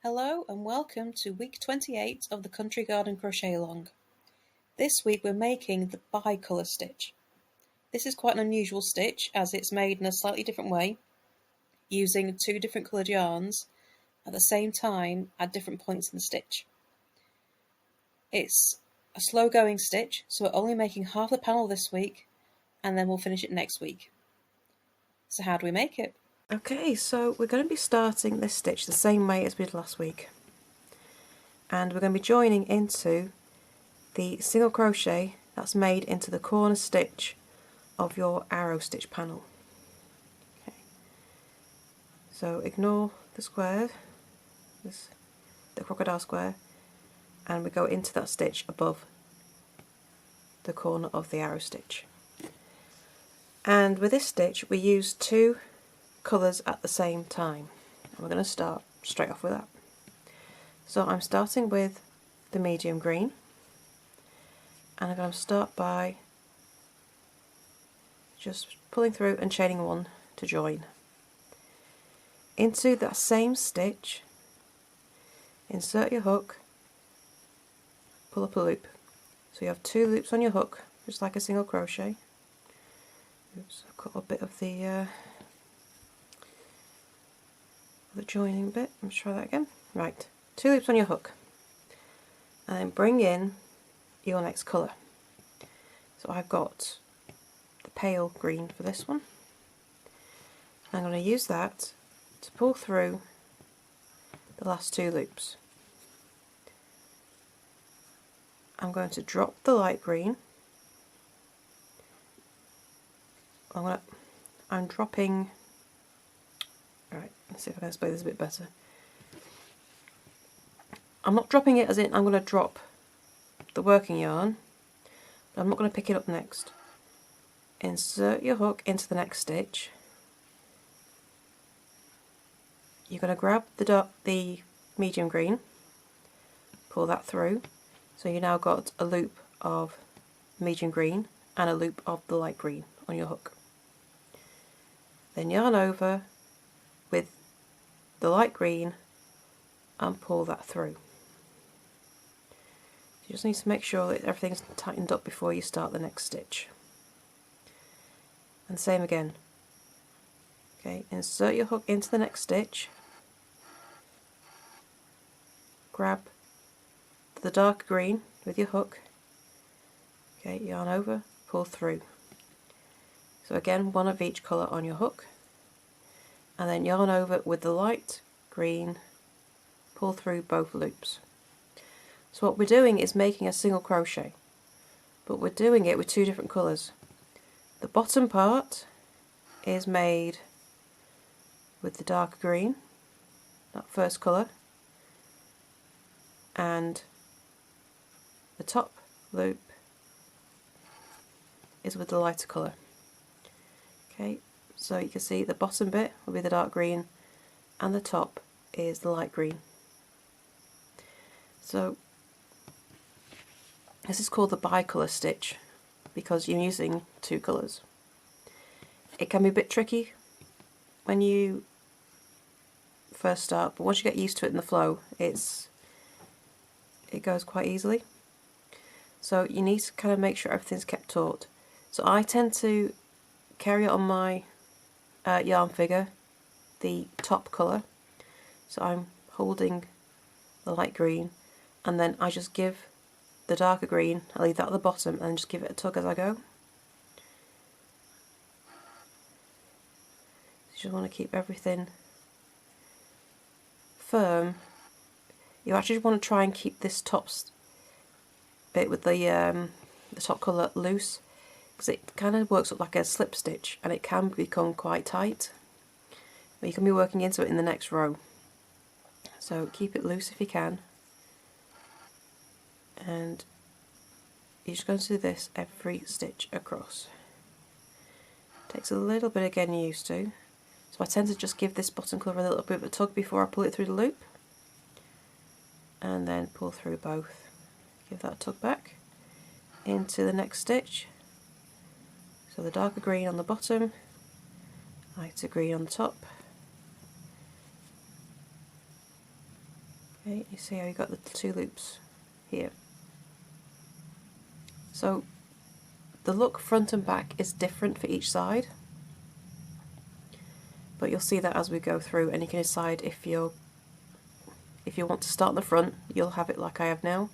Hello and welcome to week 28 of the Country Garden Crochet Along. This week we're making the BiColour stitch. This is quite an unusual stitch as it's made in a slightly different way, using two different coloured yarns at the same time at different points in the stitch. It's a slow going stitch, so we're only making half the panel this week and then we'll finish it next week. So how do we make it? Okay, so we're going to be starting this stitch the same way as we did last week, and we're going to be joining into the single crochet that's made into the corner stitch of your arrow stitch panel. Okay. So ignore the square, the crocodile square, and we go into that stitch above the corner of the arrow stitch. And with this stitch we use two colours at the same time, and we're going to start straight off with that. So I'm starting with the medium green, and I'm going to start by just pulling through and chaining one to join. Into that same stitch, insert your hook, pull up a loop. So you have two loops on your hook, just like a single crochet. Oops, I've got a bit of the joining bit. Let's try that again. Right, two loops on your hook, and then bring in your next colour. So I've got the pale green for this one. I'm going to use that to pull through the last two loops. I'm going to drop the light green. I'm dropping. Right, let's see if I can explain this a bit better. I'm not dropping it as in I'm going to drop the working yarn, but I'm not going to pick it up next. Insert your hook into the next stitch. You're going to grab the medium green, pull that through, so you now got a loop of medium green and a loop of the light green on your hook. Then yarn over with the light green and pull that through. You just need to make sure that everything's tightened up before you start the next stitch. And same again. Okay, insert your hook into the next stitch, grab the dark green with your hook, okay, yarn over, pull through. So again, one of each colour on your hook, and then yarn over with the light green, pull through both loops. So what we're doing is making a single crochet, but we're doing it with two different colours. The bottom part is made with the dark green, that first colour, and the top loop is with the lighter colour. Okay, so you can see the bottom bit will be the dark green and the top is the light green. So this is called the BiColour stitch because you're using two colours. It can be a bit tricky when you first start, but once you get used to it in the flow, it goes quite easily. So you need to kind of make sure everything's kept taut. So I tend to carry it on my yarn figure, the top colour. So I'm holding the light green, and then I just give the darker green, I leave that at the bottom and just give it a tug as I go. You just want to keep everything firm. You actually want to try and keep this top bit with the top colour loose, because it kind of works up like a slip stitch and it can become quite tight, but you can be working into it in the next row. So keep it loose if you can, and you're just going to do this every stitch across. Takes a little bit of getting used to, so I tend to just give this bottom colour a little bit of a tug before I pull it through the loop, and then pull through both. Give that a tug back into the next stitch. So the darker green on the bottom, lighter green on the top, Okay, you see how you got the two loops here. So the look front and back is different for each side, but you'll see that as we go through, and you can decide if you want to start on the front, you'll have it like I have now.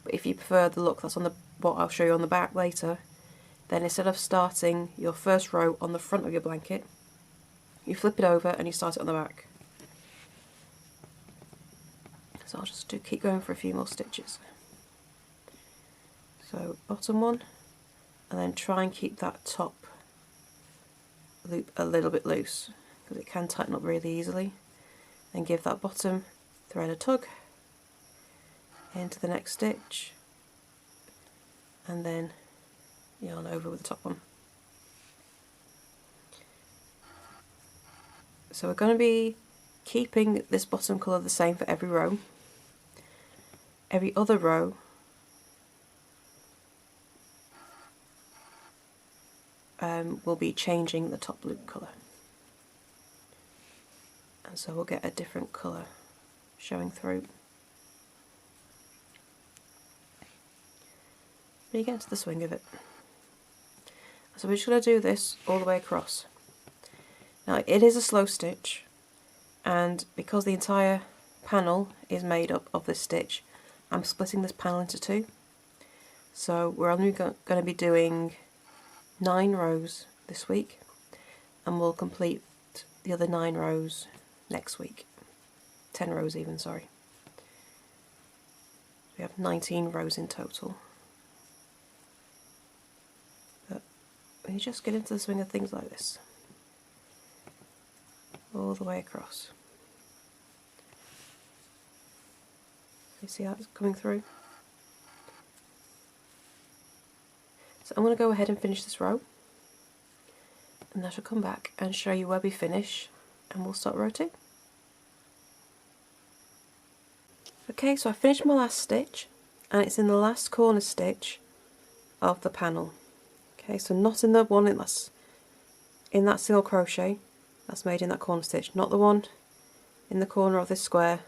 But if you prefer the look that's on the what I'll show you on the back later, then instead of starting your first row on the front of your blanket, you flip it over and you start it on the back. So I'll just keep going for a few more stitches. So bottom one, and then try and keep that top loop a little bit loose, because it can tighten up really easily. And give that bottom thread a tug into the next stitch, and then yarn over with the top one. So we're going to be keeping this bottom colour the same for every row. Every other row will be changing the top loop colour, and so we'll get a different colour showing through. But you get into the swing of it. So we're just going to do this all the way across. Now it is a slow stitch, and because the entire panel is made up of this stitch, I'm splitting this panel into two. So we're only going to be doing 9 rows this week, and we'll complete the other 9 rows next week. 10 rows even, sorry. We have 19 rows in total. But when you just get into the swing of things like this, all the way across. You see how it's coming through? So I'm going to go ahead and finish this row, and I shall come back and show you where we finish, and we'll start row 2. Okay, so I finished my last stitch, and it's in the last corner stitch of the panel. Okay, so not in the one in that single crochet that's made in that corner stitch, not the one in the corner of this square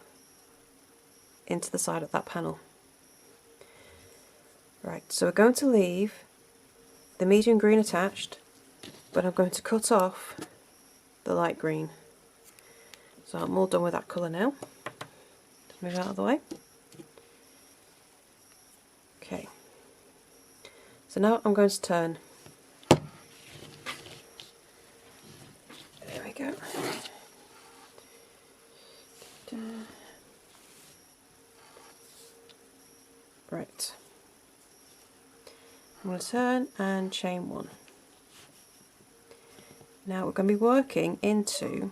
into the side of that panel. Right, so we're going to leave the medium green attached, but I'm going to cut off the light green. So I'm all done with that colour now. Just move it out of the way. Okay, so now I'm going to turn. There we go. Right. I'm going to turn and chain 1. Now we're going to be working into,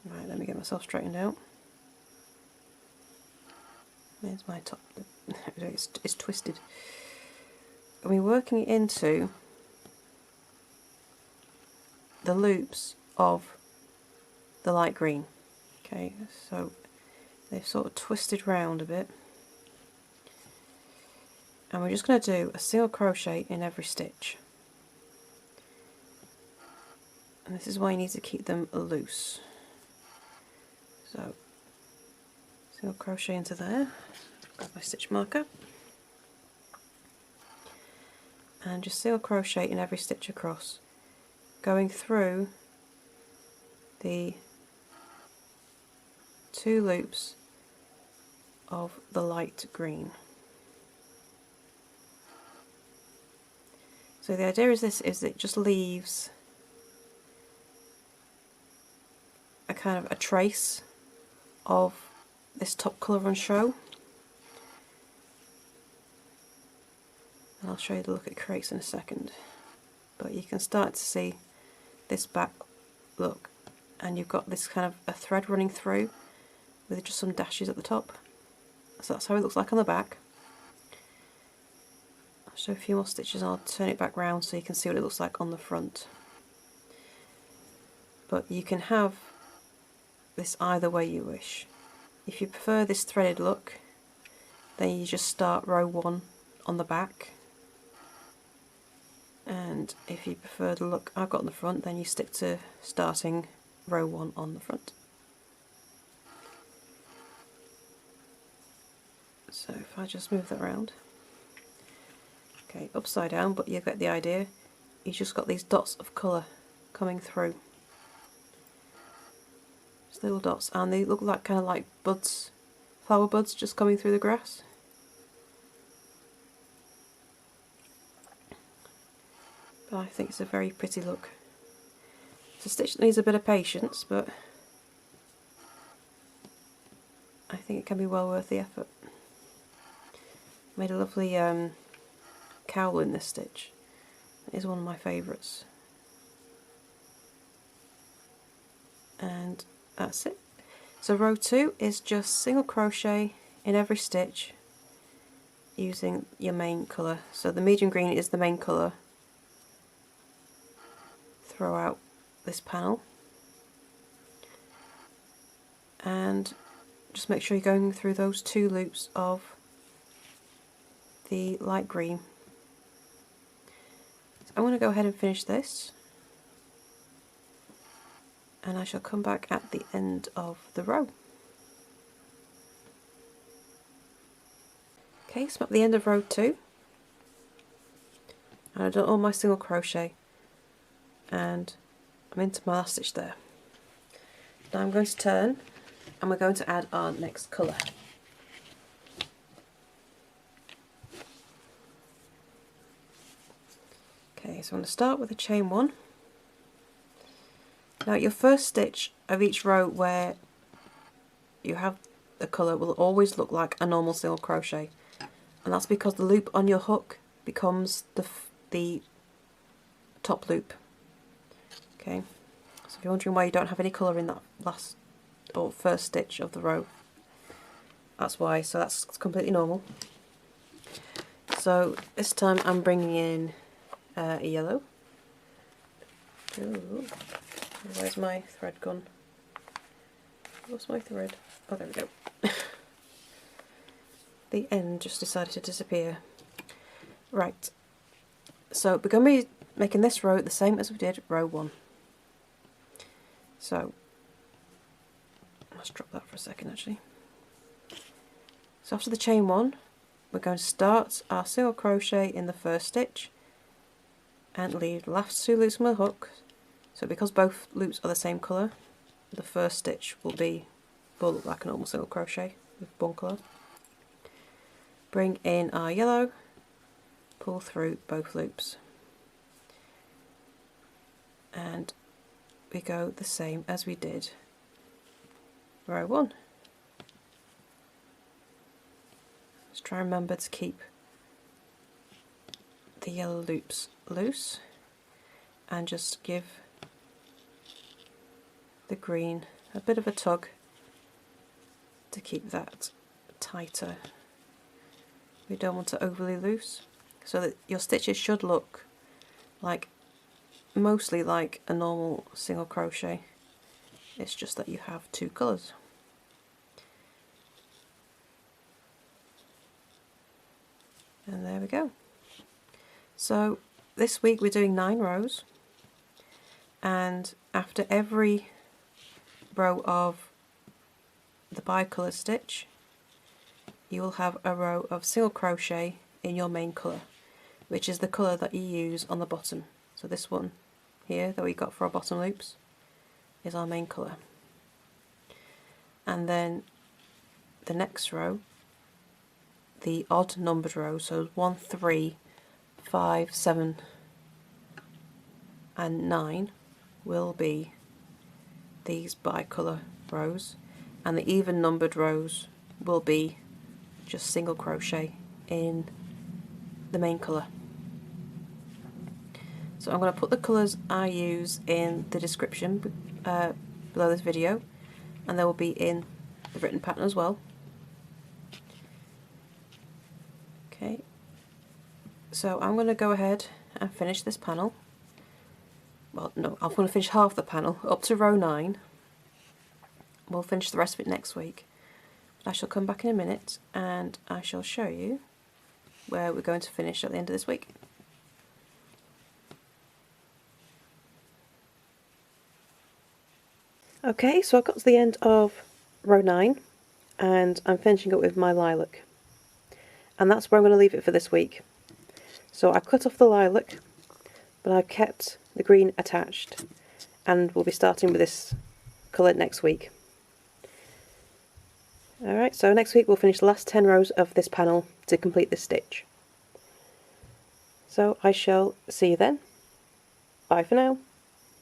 right, let me get myself straightened out. There's my top, it's twisted. I'll be working into the loops of the light green. Okay, so they've sort of twisted round a bit. And we're just going to do a single crochet in every stitch. And this is why you need to keep them loose. So, single crochet into there, grab my stitch marker, and just single crochet in every stitch across, going through the 2 loops of the light green. So the idea is it just leaves a kind of a trace of this top colour on show. And I'll show you the look it creates in a second. But you can start to see this back look, and you've got this kind of a thread running through with just some dashes at the top. So that's how it looks like on the back. I'll show a few more stitches and I'll turn it back round so you can see what it looks like on the front. But you can have this either way you wish. If you prefer this threaded look, then you just start row 1 on the back, and if you prefer the look I've got on the front, then you stick to starting row 1 on the front. if I just move that around. Okay, upside down, but you get the idea. You've just got these dots of colour coming through. Just little dots, and they look like kind of like buds, flower buds just coming through the grass. But I think it's a very pretty look. It's a stitch that needs a bit of patience, but I think it can be well worth the effort. Made a lovely cowl in this stitch. It is one of my favourites. And that's it. So row 2 is just single crochet in every stitch using your main colour. So the medium green is the main colour throughout this panel. And just make sure you're going through those 2 loops of the light green. So I'm going to go ahead and finish this, and I shall come back at the end of the row. Okay, so I'm at the end of row 2, and I've done all my single crochet, and I'm into my last stitch there. Now I'm going to turn, and we're going to add our next colour. Okay, so I'm going to start with a chain 1. Now your first stitch of each row where you have the colour will always look like a normal single crochet, and that's because the loop on your hook becomes the top loop. Okay, so if you're wondering why you don't have any colour in that last or first stitch of the row, that's why. So that's completely normal. So this time I'm bringing in a yellow. Ooh, where's my thread gone? What's my thread? Oh, there we go. The end just decided to disappear. Right, so we're going to be making this row the same as we did row 1. So let's drop that for a second actually. So after the chain 1, we're going to start our single crochet in the first stitch and leave the last 2 loops from the hook. So because both loops are the same colour, the first stitch will look like a normal single crochet with one colour. Bring in our yellow, pull through both loops, and we go the same as we did row 1. Let's try and remember to keep the yellow loops loose and just give the green a bit of a tug to keep that tighter. We don't want it overly loose, so that your stitches should look like mostly like a normal single crochet. It's just that you have 2 colours. And there we go. So this week we're doing 9 rows, and after every row of the BiColour stitch you will have a row of single crochet in your main colour, which is the colour that you use on the bottom. So this one here that we got for our bottom loops is our main colour. And then the next row, the odd numbered row, so 1, 3, 5, 7 and 9 will be these BiColour rows, and the even numbered rows will be just single crochet in the main colour. So I'm going to put the colours I use in the description below this video, and they will be in the written pattern as well. Okay, so I'm going to go ahead and finish this panel. Well, no, I'm going to finish half the panel up to row 9. We'll finish the rest of it next week. I shall come back in a minute and I shall show you where we're going to finish at the end of this week. Okay, so I've got to the end of row 9 and I'm finishing up with my lilac. and that's where I'm going to leave it for this week. So I cut off the lilac, but I've kept the green attached, and we'll be starting with this colour next week. Alright, so next week we'll finish the last 10 rows of this panel to complete this stitch. So I shall see you then. Bye for now.